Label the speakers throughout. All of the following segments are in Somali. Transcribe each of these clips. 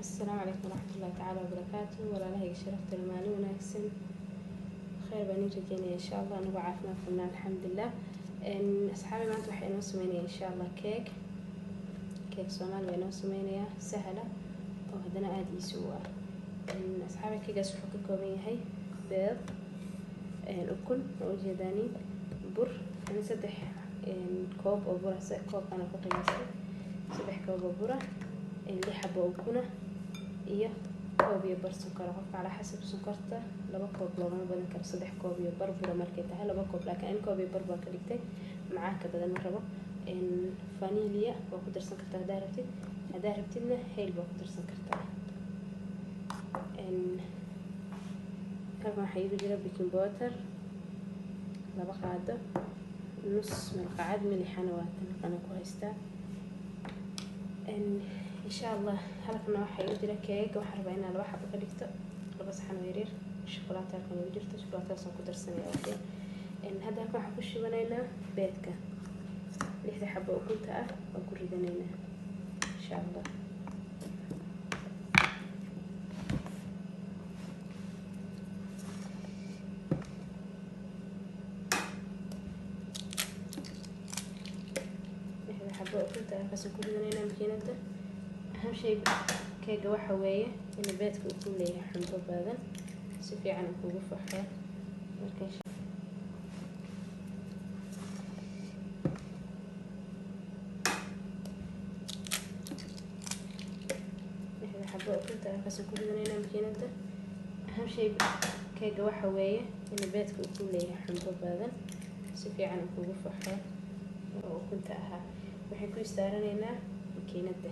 Speaker 1: السلام عليكم ورحمة الله تعالى وبركاته ولا لهي شرفت المالي وناكسن خير بني رجيني إن شاء الله أنا وعافنا فينا الحمد لله. إن أصحابي ما توحي نو سميني إن شاء الله كيك صومال وينو سميني سهلة وهدنا عادي سوا. إن أصحابي كيك أسحق كومي هاي بيض الأكل وجداني بر أنا سدح كوب أو برة كوب أنا بقياسي سدح كوب أو برة اللي حبة أكونه إيه كوب يبر سكر عفوا على حسب سكرته لبا كوب لو ما بدنا كر صدح كوب يبر برا مركتها لبا كوب لكن إن كوب يبر بكريتة معاك بدل مرة إن فانيليا وقدر سكرتها داربتنا هيل بقدر سكرتها إن كمان حيجي جرب بيكنج باودر لبا قاعدة نص من القعد من الحنوات أنا كويستا إن شاء الله هلكنا waxay u jira keeg waxa rabaa inaan laba xabo ka dhigto laba saxan oo yaryar shukulaato halkan ugu jirto shukulaatada soo ku darsanaya okay hadda halkan waxaan ku shubanaynaa beedka lixda xabo oo kunta ah oo ku ridanaynaa insha Allah lixda xabo oo kunta ah kasoo ku ridanaynaa makiinada أهم شيء كيجا وحوية إن بيتك يكون ليه حمض بعدين سفي عن كوب فحية مركش إحنا حبوا كنت أقص كل ذنينا مكينته أهم شيء كيجا وحوية إن بيتك يكون ليه حمض بعدين سفي عن كوب فحية وكنت أها بحكي يستارنينا مكينته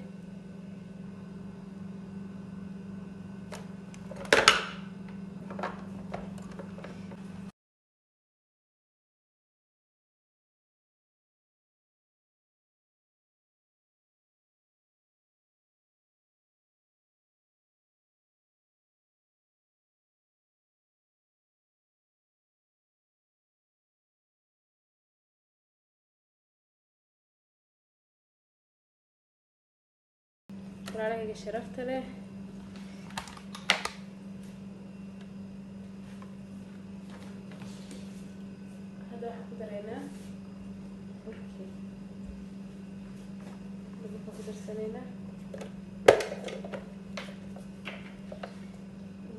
Speaker 1: عليه شرفت له هذا واحد درينا بركي نقدر سنينا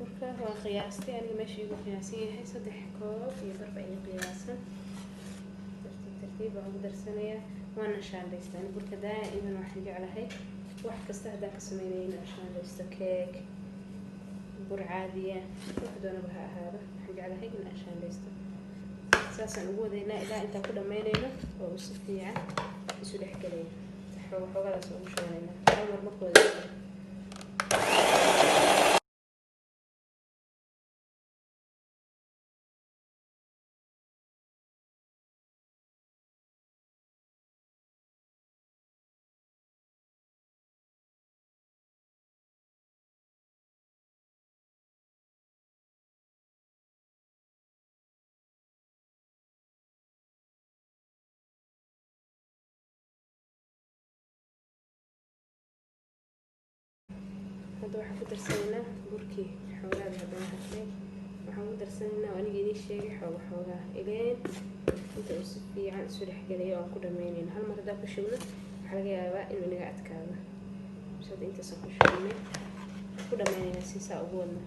Speaker 1: بركة هو قياستي يعني ماشي قياسي هي صدح كوب يضرب أي قياسا ترتيب أقدر سنية وأنا شان ليستاني بركة دائما واحد يجي على هيك واحد كستهدى كسمينين عشان ليست كيك بر عادية وحدونا بها هذا حاجة على هيك من عشان ليست أساسا هو ذي لا أنت كل ما ينينه وصفيعة يسود حكليه تحرو حوالي سووا شو ينينه أول مرة هذا واحد درسنا بركي حوالي هذا هالشيء وحاول درسنا وأنا جدي الشيء حوالها إلين أنت وصفي عن سوري حكالية وأنا كل مينين هالمرة ده بشوله حاجة بقى إنه نقعد كذا مش هذا أنت صح شوله كل مينين سيسا أولنا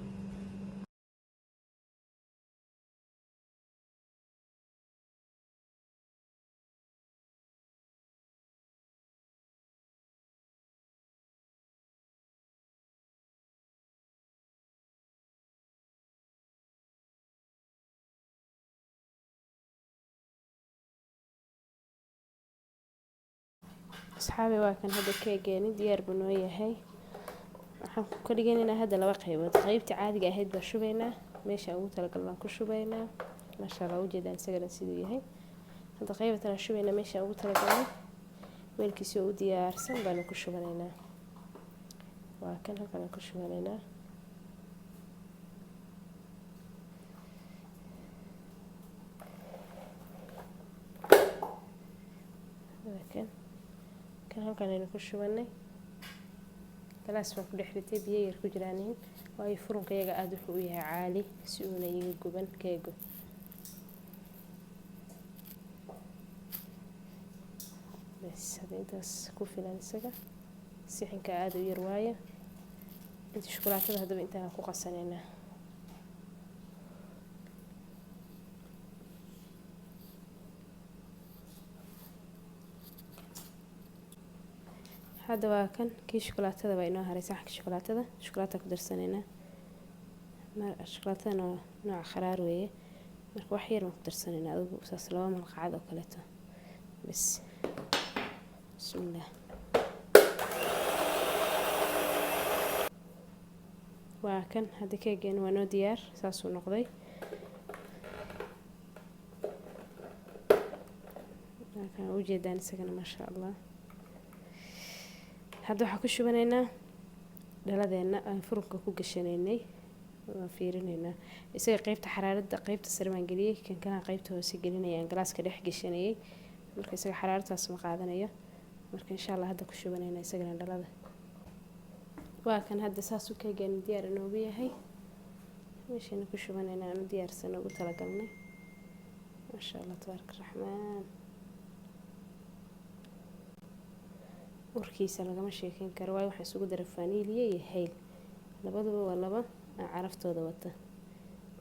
Speaker 1: أصحابي واكن هذا كيجاني ديار بنوية هاي كل جينا هذا لو قيمة قيمتي عادي جاهد بشوبينا ماشي أقول تلقى الله كشوبينا ما شاء الله وجد عن سجل سيدي هاي هذا قيمة أنا شوبينا ماشي أقول تلقى الله ملك سعودي أرسم بنا كشوبينا وكان هكذا كشوبينا لكن كان halkan aynu ku shubanay galaas baan ku dhex ritay biyo yar ku jiraaniin waayo furunka iyaga aada wuxuu u yahay caali si uuna iga guban keego. bas hadda intaas ku filan isaga sixinka aada u yar waaye. inta shukulaatada haddaba intaan ku qasanaynaa. hadda waa kan kii shukulaatada baa inoo haray saxanka shukulaatada ku darsanaynaa. shukulaatada nooca kharaar weeye marka wax yar baan ku darsanaynaa adigu saas 2 malqacad oo kaleeto bas. bismillaah waa kan hadda keegeen waa noo diyaar saasuu noqday. halkan ujeedaan isagana maasha allah. hadda waxaan ku shubanaynaa dhaladeena aan furunka ku gashanaynay. waan fiirinaynaa isaga qaybta xaraarada qaybta sare baan geliyay kan kalena qaybta hoose gelinayaan galaaska dhex gashanayay marka isaga xaraaradaas ma qaadanayo marka insha allah hadda ku shubanaynaa isagana dhalada. waa kan hadda saas u keegeen diyaar inoogu yahay meeshana ku shubanaynaa aan diyaarsan ugu talagalnay maasha allah tabaaraka raxmaan. urkiisa lagama sheekeyn karo waayo waxaan isugu daray vanilya iyo hayl labaduba waa laba caraftooda wata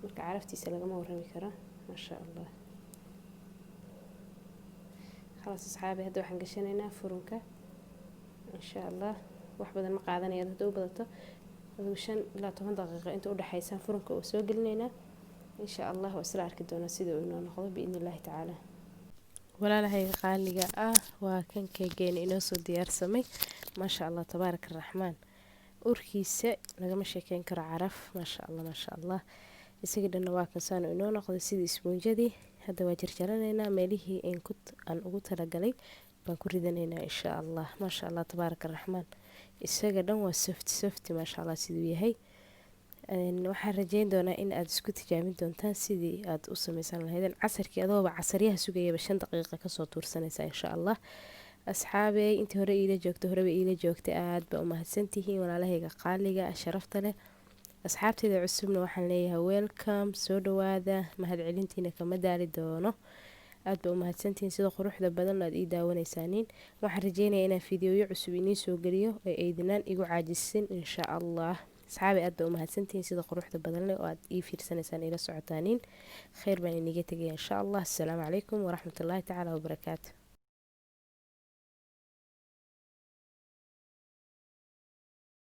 Speaker 1: marka caraftiisa lagama warrami karo maasha allah. خلاص asxaabi hadda waxaan gashanaynaa furunka insha allah. wax badan ma qaadanaya hadda u badato 5 ilaa 10 daqiiqo inta u dhaxaysa furunka oo soo gelinaynaa insha allah waa isla arki doonaa sida uu inoo noqdo biidnillaahi tacaala. walaalahay qaaliga ah waa kan keegeena inoo soo diyaarsamay maasha allah tabaaraka raxmaan. urkiisa lagama sheekeyn karo caraf maasha allah isaga dhanna waa kan saan inoo noqday sidii isbuunjadii. hadda waa jarjaranaynaa meelihii aan ugu talagalay baan ku ridanaynaa insha allah maasha allah tabaaraka raxmaan. isaga dhan waa softi maasha allah siduu yahay. waxaan rajeyn doonaa in aad isku tijaabin doontaan sidii aad u samaysan lahaydeen casarkii adooba casaryaha sugayaba 5 daqiiqo kasoo tuursanaysa insha allah. asxaabey intii hore iila joogta horeba iila joogtay aad baa u mahadsantihiin walaalahayga qaaliga sharafta leh. asxaabteeda cusubna waxaan leeyahay welcome soo dhawaada mahadcelintiina kama daali doono. aad baa u mahadsantihiin sida quruxda badan aad ii daawanaysaaniin. waxaan rajeynayaa inaan fiidiyoyo cusub inii soo geliyo ee aydinaan igu caajisin insha allah. asxaabi aad baa u mahadsantihiin sida quruxda badan leh oo aad ii fiirsanaysaan ila socotaaniin. khayr baan iniga tegaya insha allah. assalaamu calaykum waraxmatullaahi tacaala wabarakaatu.